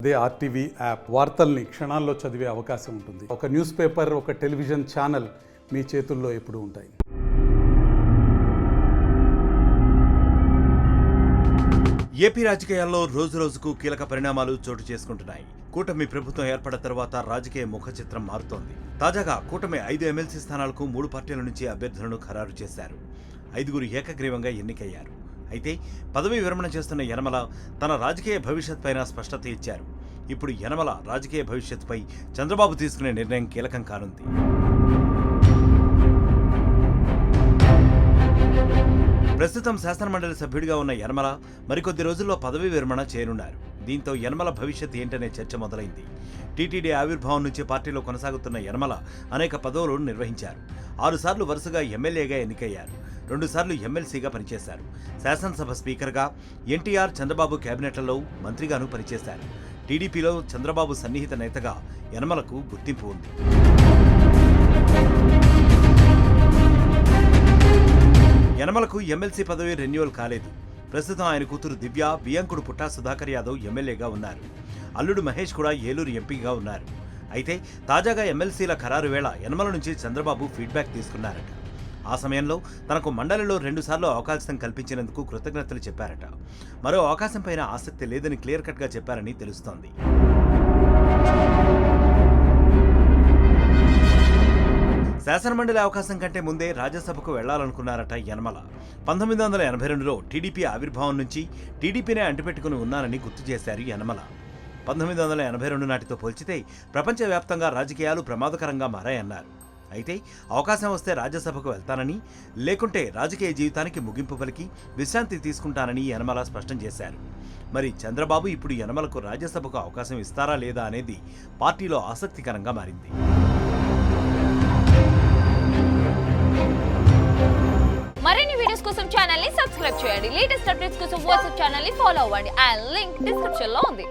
అదే RTV app వార్తల్ని క్షణాల్లో చదివే అవకాశం ఉంటుంది. ఒక న్యూస్ పేపర్, ఒక టెలివిజన్ ఛానల్ మీ చేతుల్లో ఎప్పుడూ ఉంటాయి. ఏపీ రాజకీయాల్లో రోజు రోజుకు కీలక పరిణామాలు చోటు చేసుకుంటున్నాయి. కూటమి ప్రభుత్వం ఏర్పడిన తర్వాత రాజకీయ ముఖ చిత్రం మారుతోంది. తాజాగా కూటమి 5 ఎమ్మెల్సీ స్థానాలకు 3 పార్టీల నుంచి అభ్యర్థులను ఖరారు చేశారు. 5గురు ఏకగ్రీవంగా ఎన్నికయ్యారు. అయితే పదవీ విరమణ చేస్తున్న యనమల తన రాజకీయ భవిష్యత్పైన స్పష్టత ఇచ్చారు. ఇప్పుడు యనమల రాజకీయ భవిష్యత్తుపై చంద్రబాబు తీసుకునే నిర్ణయం కీలకం కానుంది. ప్రస్తుతం శాసనమండలి సభ్యుడిగా ఉన్న యనమల మరికొద్ది రోజుల్లో పదవీ విరమణ చేయనున్నారు. దీంతో యనమల భవిష్యత్ ఏంటనే చర్చ మొదలైంది. టీటీడీ ఆవిర్భావం నుంచి పార్టీలో కొనసాగుతున్న యనమల అనేక పదవులు నిర్వహించారు. 6 సార్లు వరుసగా ఎమ్మెల్యేగా ఎన్నికయ్యారు. 2 సార్లు ఎమ్మెల్సీగా పనిచేశారు. శాసనసభ స్పీకర్గా, ఎన్టీఆర్, చంద్రబాబు కేబినెట్లలో మంత్రిగాను పనిచేశారు. టీడీపీలో చంద్రబాబు సన్నిహిత నేతగా యనమలకు గుర్తింపు ఉంది. యనమలకు ఎమ్మెల్సీ పదవి రెన్యువల్ కాలేదు. ప్రస్తుతం ఆయన కూతురు దివ్య, బియ్యంకుడు పుట్టా సుధాకర్ యాదవ్ ఎమ్మెల్యేగా ఉన్నారు. అల్లుడు మహేష్ కూడా ఏలూరు ఎంపీగా ఉన్నారు. అయితే తాజాగా ఎమ్మెల్సీల ఖరారు వేళ యనమల నుంచి చంద్రబాబు ఫీడ్బ్యాక్ తీసుకున్నారట. ఆ సమయంలో తనకు మండలిలో 2 సార్లు అవకాశం కల్పించినందుకు కృతజ్ఞతలు చెప్పారట. మరో అవకాశంపైన ఆసక్తి లేదని క్లియర్ కట్గా చెప్పారని తెలుస్తోంది. శాసనమండలి అవకాశం కంటే ముందే రాజ్యసభకు వెళ్లాలనుకున్నారట యనమల. 1982లో టీడీపీ ఆవిర్భావం నుంచి టీడీపీనే అంటిపెట్టుకుని ఉన్నానని గుర్తు చేశారు యనమల. 1982 నాటితో పోల్చితే ప్రపంచవ్యాప్తంగా రాజకీయాలు ప్రమాదకరంగా మారాయన్నారు. అయితే అవకాశం వస్తే రాజ్యసభకు వెళ్తానని, లేకుంటే రాజకీయ జీవితానికి ముగింపు పలికి విశ్రాంతి తీసుకుంటానని యనమల స్పష్టం చేశారు. మరి చంద్రబాబు ఇప్పుడు యనమలకు రాజ్యసభకు అవకాశం ఇస్తారా లేదా అనేది పార్టీలో ఆసక్తికరంగా మారింది. మరిన్ని వీడియోస్ కోసం ఛానల్ ని సబ్స్క్రైబ్ చేయండి. లేటెస్ట్ అప్డేట్స్ కోసం వాట్సాప్ ఛానల్ ని ఫాలో అవ్వండి. ఆ లింక్ డిస్క్రిప్షన్ లో ఉంది.